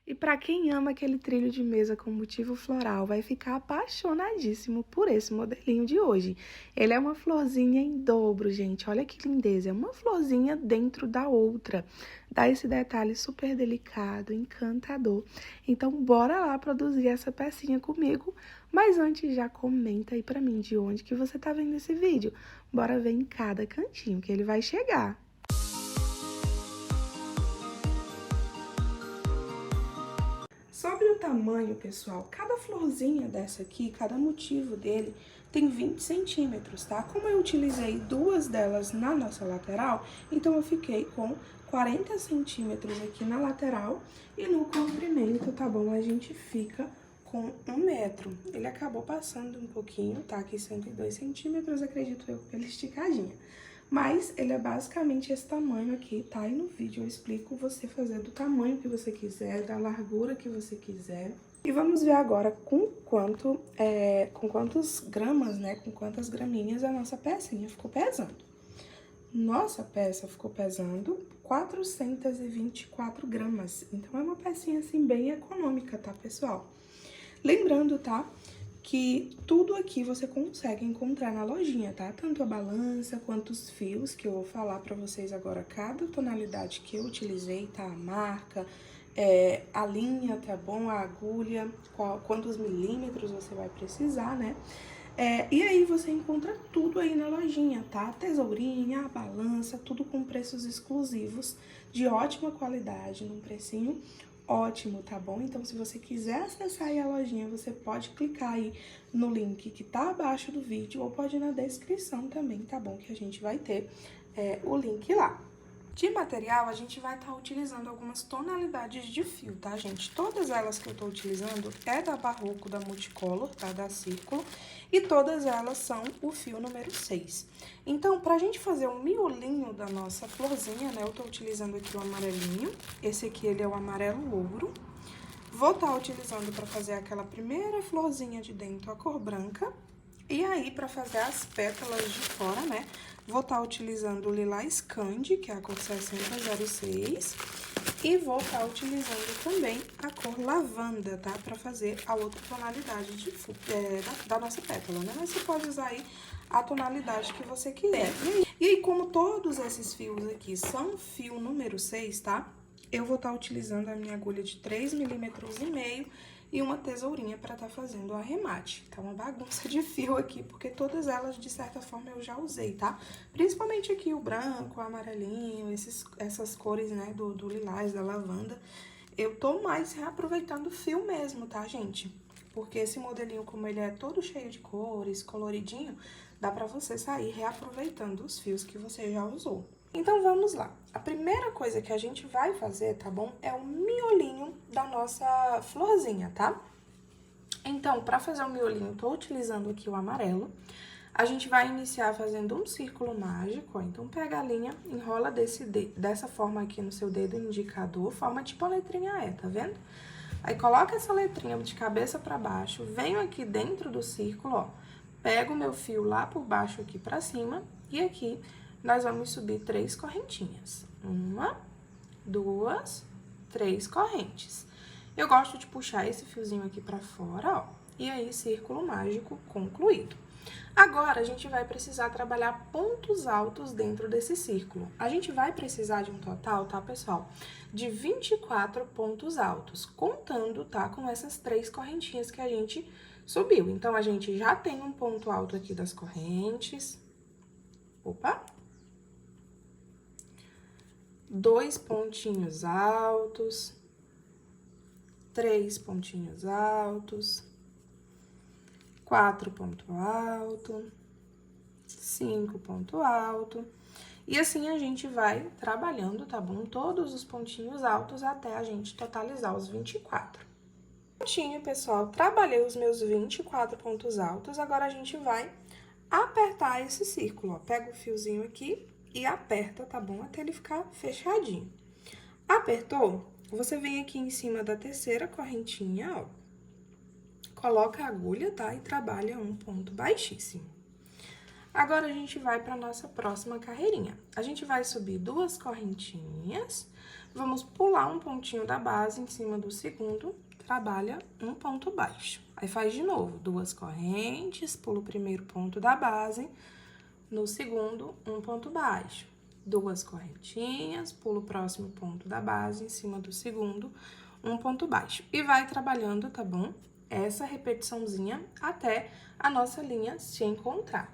E para quem ama aquele trilho de mesa com motivo floral, vai ficar apaixonadíssimo por esse modelinho de hoje. Ele é uma florzinha em dobro, gente. Olha que lindeza. É uma florzinha dentro da outra. Dá esse detalhe super delicado, encantador. Então, bora lá produzir essa pecinha comigo. Mas antes, já comenta aí pra mim de onde que você tá vendo esse vídeo. Bora ver em cada cantinho que ele vai chegar. Sobre o tamanho, pessoal, cada florzinha dessa aqui, cada motivo dele, tem 20 centímetros, tá? Como eu utilizei duas delas na nossa lateral, então eu fiquei com 40 centímetros aqui na lateral e no comprimento, tá bom? A gente fica com 1 metro. Ele acabou passando um pouquinho, tá? Aqui 102 centímetros, acredito eu, pela esticadinha. Mas ele é basicamente esse tamanho aqui, tá? E no vídeo eu explico você fazer do tamanho que você quiser, da largura que você quiser. E vamos ver agora com quantos gramas, né? Com quantas graminhas a nossa pecinha ficou pesando. Nossa peça ficou pesando 424 gramas. Então, é uma pecinha, assim, bem econômica, tá, pessoal? Lembrando, tá? Que tudo aqui você consegue encontrar na lojinha, tá? Tanto a balança quanto os fios, que eu vou falar pra vocês agora cada tonalidade que eu utilizei, tá? A marca, a linha, tá bom? A agulha, quantos milímetros você vai precisar, né? E aí você encontra tudo aí na lojinha, tá? A tesourinha, a balança, tudo com preços exclusivos, de ótima qualidade, num precinho ótimo, tá bom? Então, se você quiser acessar aí a lojinha, você pode clicar aí no link que tá abaixo do vídeo ou pode ir na descrição também, tá bom? Que a gente vai ter o link lá. De material, a gente vai estar utilizando algumas tonalidades de fio, tá, gente? Todas elas que eu tô utilizando é da Barroco, da Multicolor, tá? Da Círculo. E todas elas são o fio número 6. Então, pra gente fazer o miolinho da nossa florzinha, né? Eu tô utilizando aqui o amarelinho. Esse aqui, ele é o amarelo ouro. Vou estar utilizando pra fazer aquela primeira florzinha de dentro, a cor branca. E aí, pra fazer as pétalas de fora, né? Vou estar utilizando o Lilás Candy, que é a cor 6006. E vou estar utilizando também a cor lavanda, tá? Pra fazer a outra tonalidade da nossa pétala, né? Mas você pode usar aí a tonalidade que você quiser. E aí, como todos esses fios aqui são fio número 6, tá? Eu vou estar utilizando a minha agulha de 3,5 milímetros e uma tesourinha para estar fazendo o arremate. Tá uma bagunça de fio aqui, porque todas elas, de certa forma, eu já usei, tá? Principalmente aqui o branco, o amarelinho, essas cores, né, do lilás, da lavanda. Eu tô mais reaproveitando o fio mesmo, tá, gente? Porque esse modelinho, como ele é todo cheio de cores, coloridinho, dá pra você sair reaproveitando os fios que você já usou. Então, vamos lá. A primeira coisa que a gente vai fazer, tá bom? É o miolinho da nossa florzinha, tá? Então, pra fazer o miolinho, tô utilizando aqui o amarelo. A gente vai iniciar fazendo um círculo mágico, ó. Então, pega a linha, enrola dessa forma aqui no seu dedo indicador, forma tipo a letrinha E, tá vendo? Aí, coloca essa letrinha de cabeça pra baixo, venho aqui dentro do círculo, ó. Pego o meu fio lá por baixo aqui pra cima e aqui nós vamos subir 3 correntinhas. 1, 2, 3 correntes. Eu gosto de puxar esse fiozinho aqui pra fora, ó. E aí, círculo mágico concluído. Agora, a gente vai precisar trabalhar pontos altos dentro desse círculo. A gente vai precisar de um total, tá, pessoal? De 24 pontos altos, contando, tá, com essas 3 correntinhas que a gente subiu. Então, a gente já tem um ponto alto aqui das correntes. Opa! 2 pontinhos altos, 3 pontinhos altos, 4 pontos altos, 5 pontos altos. E assim a gente vai trabalhando, tá bom? Todos os pontinhos altos até a gente totalizar os 24. Prontinho, pessoal, trabalhei os meus 24 pontos altos, agora a gente vai apertar esse círculo, ó. Pega o fiozinho aqui e aperta, tá bom? Até ele ficar fechadinho. Apertou? Você vem aqui em cima da terceira correntinha, ó. Coloca a agulha, tá? E trabalha um ponto baixíssimo. Agora, a gente vai para nossa próxima carreirinha. A gente vai subir 2 correntinhas, Vamos pular um pontinho da base em cima do segundo, trabalha um ponto baixo. Aí, faz de novo, 2 correntes, pula o primeiro ponto da base, no segundo, um ponto baixo. 2 correntinhas, pula o próximo ponto da base, em cima do segundo, um ponto baixo. E vai trabalhando, tá bom? Essa repetiçãozinha até a nossa linha se encontrar.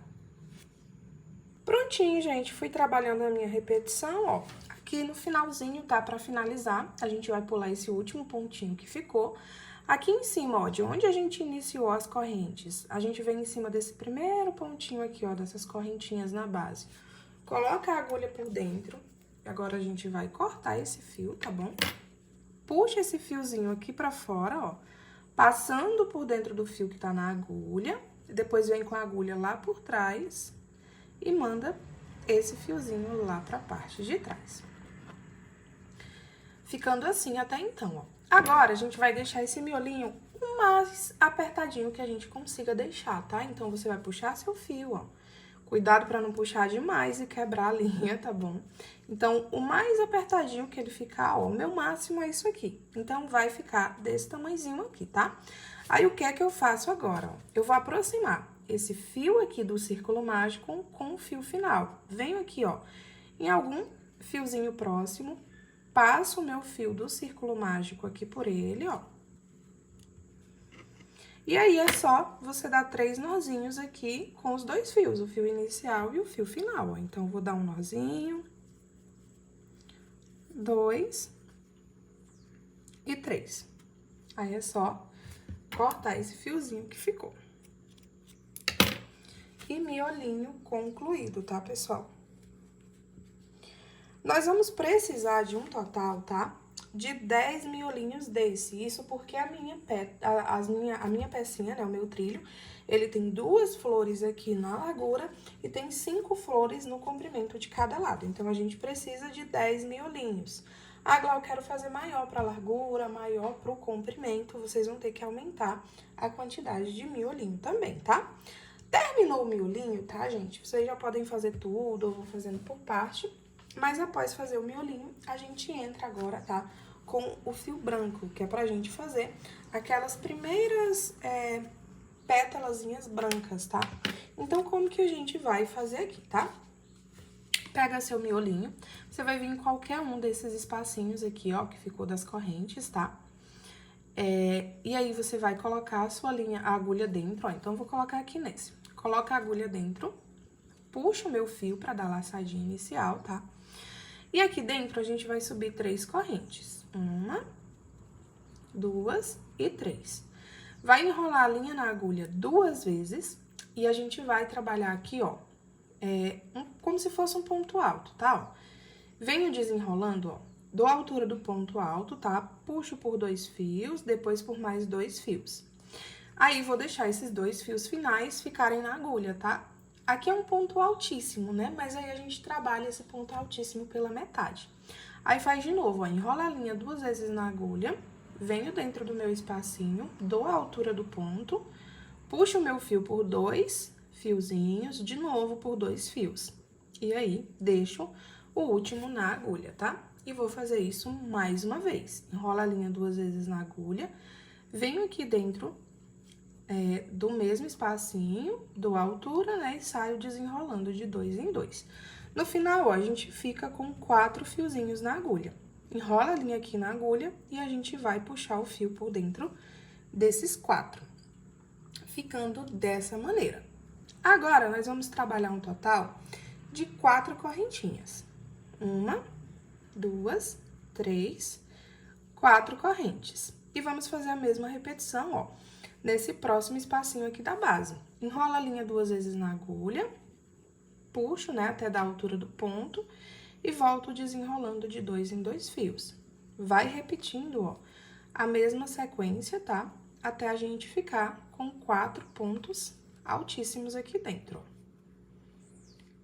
Prontinho, gente, fui trabalhando a minha repetição, ó. Aqui no finalzinho, tá? Pra finalizar, a gente vai pular esse último pontinho que ficou. Aqui em cima, ó, de onde a gente iniciou as correntes, a gente vem em cima desse primeiro pontinho aqui, ó, dessas correntinhas na base. Coloca a agulha por dentro, e agora a gente vai cortar esse fio, tá bom? Puxa esse fiozinho aqui pra fora, ó, passando por dentro do fio que tá na agulha, depois vem com a agulha lá por trás e manda esse fiozinho lá pra parte de trás. Ficando assim até então, ó. Agora, a gente vai deixar esse miolinho o mais apertadinho que a gente consiga deixar, tá? Então, você vai puxar seu fio, ó. Cuidado pra não puxar demais e quebrar a linha, tá bom? Então, o mais apertadinho que ele ficar, ó, o meu máximo é isso aqui. Então, vai ficar desse tamanhozinho aqui, tá? Aí, o que é que eu faço agora, ó? Eu vou aproximar esse fio aqui do círculo mágico com o fio final. Venho aqui, ó, em algum fiozinho próximo, passo o meu fio do círculo mágico aqui por ele, ó. E aí, é só você dar 3 nozinhos aqui com os 2 fios, o fio inicial e o fio final, ó. Então, vou dar um nozinho, 2 e 3. Aí, é só cortar esse fiozinho que ficou. E miolinho concluído, tá, pessoal? Nós vamos precisar de um total, tá? De 10 miolinhos desse. Isso porque a minha pecinha, né, o meu trilho, ele tem 2 flores aqui na largura e tem 5 flores no comprimento de cada lado. Então, a gente precisa de 10 miolinhos. Ah, Glau, eu quero fazer maior para a largura, maior para o comprimento. Vocês vão ter que aumentar a quantidade de miolinho também, tá? Terminou o miolinho, tá, gente? Vocês já podem fazer tudo, ou vou fazendo por parte. Mas após fazer o miolinho, a gente entra agora, tá? Com o fio branco, que é pra gente fazer aquelas primeiras pétalazinhas brancas, tá? Então, como que a gente vai fazer aqui, tá? Pega seu miolinho, você vai vir em qualquer um desses espacinhos aqui, ó, que ficou das correntes, tá? E aí, você vai colocar a sua linha, a agulha dentro, ó. Então, eu vou colocar aqui nesse. Coloca a agulha dentro, puxa o meu fio pra dar a laçadinha inicial, tá? E aqui dentro, a gente vai subir 3 correntes. 1, 2 e 3. Vai enrolar a linha na agulha 2 vezes e a gente vai trabalhar aqui, ó, como se fosse um ponto alto, tá? Ó, venho desenrolando, ó, dou a altura do ponto alto, tá? Puxo por 2 fios, depois por mais 2 fios. Aí, vou deixar esses 2 fios finais ficarem na agulha, tá? Aqui é um ponto altíssimo, né? Mas aí, a gente trabalha esse ponto altíssimo pela metade. Aí, faz de novo, ó, enrola a linha 2 vezes na agulha, venho dentro do meu espacinho, dou a altura do ponto, puxo o meu fio por 2 fiozinhos, de novo por 2 fios. E aí, deixo o último na agulha, tá? E vou fazer isso mais uma vez. Enrola a linha 2 vezes na agulha, venho aqui dentro do mesmo espacinho, dou a altura, né, e saio desenrolando de 2 em 2. No final, ó, a gente fica com 4 fiozinhos na agulha. Enrola a linha aqui na agulha e a gente vai puxar o fio por dentro desses 4, ficando dessa maneira. Agora, nós vamos trabalhar um total de 4 correntinhas. 1, 2, 3, 4 correntes. E vamos fazer a mesma repetição, ó, nesse próximo espacinho aqui da base. Enrola a linha 2 vezes na agulha, puxo, né, até dar a altura do ponto e volto desenrolando de 2 em 2 fios. Vai repetindo, ó, a mesma sequência, tá? Até a gente ficar com 4 pontos altíssimos aqui dentro, ó.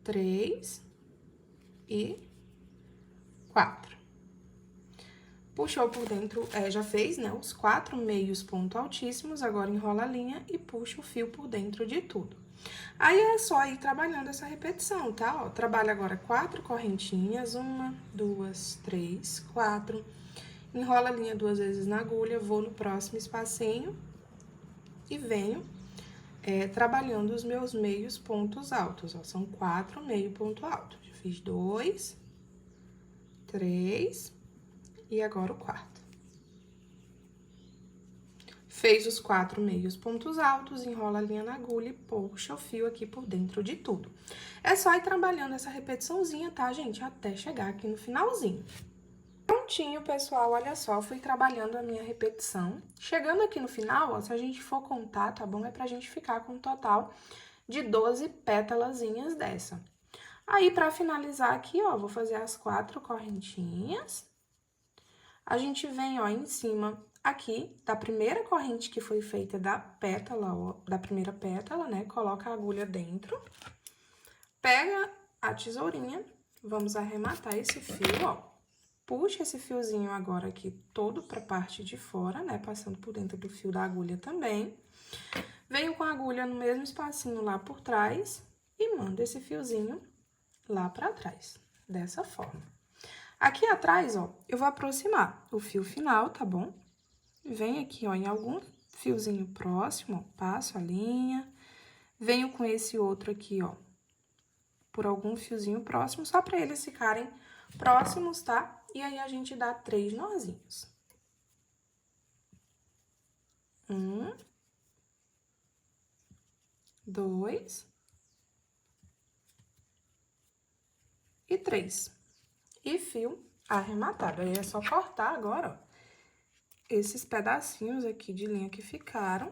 3 e 4. Puxou por dentro, já fez, né, os 4 meios pontos altíssimos, agora enrola a linha e puxa o fio por dentro de tudo. Aí é só ir trabalhando essa repetição, tá? Ó, trabalha agora 4 correntinhas, 1, 2, 3, 4. Enrola a linha 2 vezes na agulha, vou no próximo espacinho e venho trabalhando os meus meios pontos altos, ó. São 4 meio ponto alto. Já fiz 2, 3 e agora o quarto. Fez os 4 meios pontos altos, enrola a linha na agulha e puxa o fio aqui por dentro de tudo. É só ir trabalhando essa repetiçãozinha, tá, gente? Até chegar aqui no finalzinho. Prontinho, pessoal, olha só, fui trabalhando a minha repetição. Chegando aqui no final, ó, se a gente for contar, tá bom? É pra gente ficar com um total de 12 pétalazinhas dessa. Aí, pra finalizar aqui, ó, vou fazer as 4 correntinhas. A gente vem, ó, em cima aqui da primeira corrente que foi feita da pétala, ó, da primeira pétala, né? Coloca a agulha dentro, pega a tesourinha, vamos arrematar esse fio, ó. Puxa esse fiozinho agora aqui todo pra parte de fora, né? Passando por dentro do fio da agulha também. Venho com a agulha no mesmo espacinho lá por trás e mando esse fiozinho lá pra trás, dessa forma. Aqui atrás, ó, eu vou aproximar o fio final, tá bom? Venho aqui, ó, em algum fiozinho próximo, ó, passo a linha. Venho com esse outro aqui, ó, por algum fiozinho próximo, só pra eles ficarem próximos, tá? E aí, a gente dá 3 nozinhos. 1, 2 e 3. E fio arrematado. Aí, é só cortar agora, ó, esses pedacinhos aqui de linha que ficaram.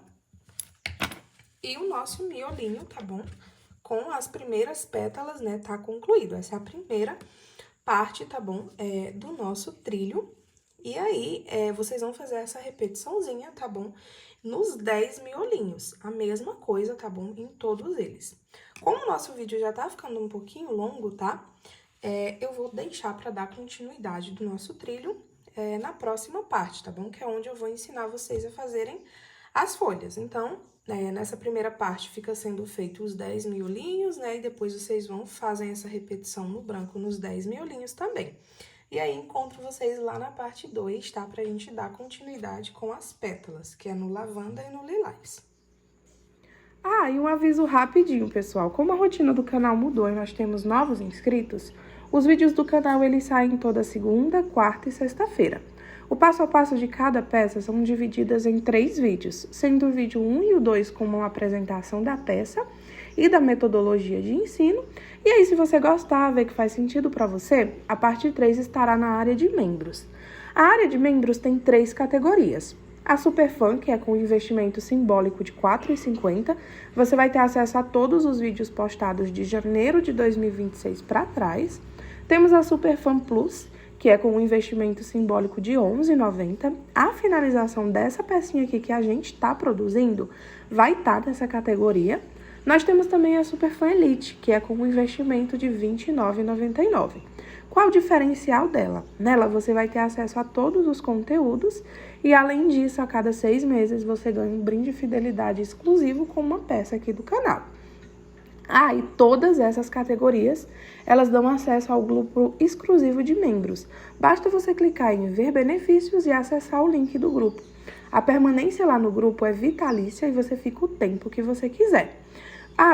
E o nosso miolinho, tá bom? Com as primeiras pétalas, né, tá concluído. Essa é a primeira parte, tá bom? Do nosso trilho. E aí, vocês vão fazer essa repetiçãozinha, tá bom? Nos 10 miolinhos. A mesma coisa, tá bom? Em todos eles. Como o nosso vídeo já tá ficando um pouquinho longo, tá? Eu vou deixar pra dar continuidade do nosso trilho na próxima parte, tá bom? Que é onde eu vou ensinar vocês a fazerem as folhas. Então, nessa primeira parte fica sendo feito os 10 miolinhos, né? E depois vocês fazem essa repetição no branco nos 10 miolinhos também. E aí, encontro vocês lá na parte 2, tá? Pra gente dar continuidade com as pétalas, que é no lavanda e no lilás. Ah, e um aviso rapidinho, pessoal. Como a rotina do canal mudou e nós temos novos inscritos, os vídeos do canal, eles saem toda segunda, quarta e sexta-feira. O passo a passo de cada peça são divididas em 3 vídeos, sendo o vídeo 1 e o 2 como uma apresentação da peça e da metodologia de ensino. E aí, se você gostar, ver que faz sentido para você, a parte 3 estará na área de membros. A área de membros tem 3 categorias. A Superfã, que é com investimento simbólico de R$ 4,50, você vai ter acesso a todos os vídeos postados de janeiro de 2026 para trás. Temos a Superfã Plus, que é com um investimento simbólico de R$ 11,90. A finalização dessa pecinha aqui que a gente está produzindo vai estar nessa categoria. Nós temos também a Superfã Elite, que é com um investimento de R$ 29,99. Qual o diferencial dela? Nela você vai ter acesso a todos os conteúdos e, além disso, a cada 6 meses você ganha um brinde de fidelidade exclusivo com uma peça aqui do canal. E todas essas categorias, elas dão acesso ao grupo exclusivo de membros. Basta você clicar em ver benefícios e acessar o link do grupo. A permanência lá no grupo é vitalícia e você fica o tempo que você quiser.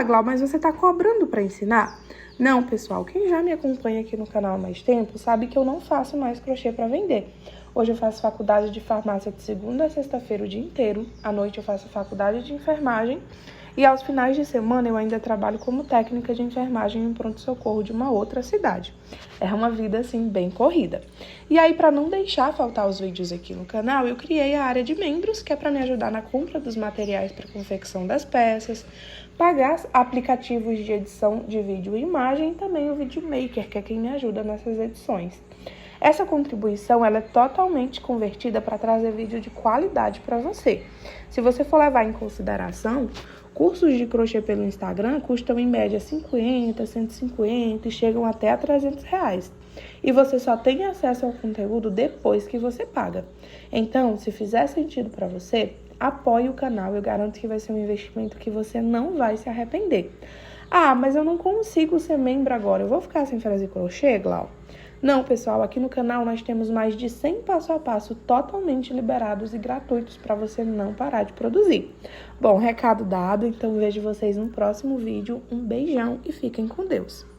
Glau, mas você tá cobrando para ensinar? Não, pessoal, quem já me acompanha aqui no canal há mais tempo sabe que eu não faço mais crochê para vender. Hoje eu faço faculdade de farmácia de segunda a sexta-feira o dia inteiro. À noite eu faço faculdade de enfermagem. E aos finais de semana eu ainda trabalho como técnica de enfermagem em pronto-socorro de uma outra cidade. É uma vida, assim, bem corrida. E aí, para não deixar faltar os vídeos aqui no canal, eu criei a área de membros, que é para me ajudar na compra dos materiais para confecção das peças, pagar aplicativos de edição de vídeo e imagem e também o Videomaker, que é quem me ajuda nessas edições. Essa contribuição ela é totalmente convertida para trazer vídeo de qualidade para você. Se você for levar em consideração, cursos de crochê pelo Instagram custam em média 50, 150 e chegam até a R$300. E você só tem acesso ao conteúdo depois que você paga. Então, se fizer sentido para você, apoie o canal, eu garanto que vai ser um investimento que você não vai se arrepender. Ah, mas eu não consigo ser membro agora, eu vou ficar sem fazer crochê, Glau? Não, pessoal, aqui no canal nós temos mais de 100 passo a passo totalmente liberados e gratuitos para você não parar de produzir. Bom, recado dado, então vejo vocês no próximo vídeo. Um beijão e fiquem com Deus!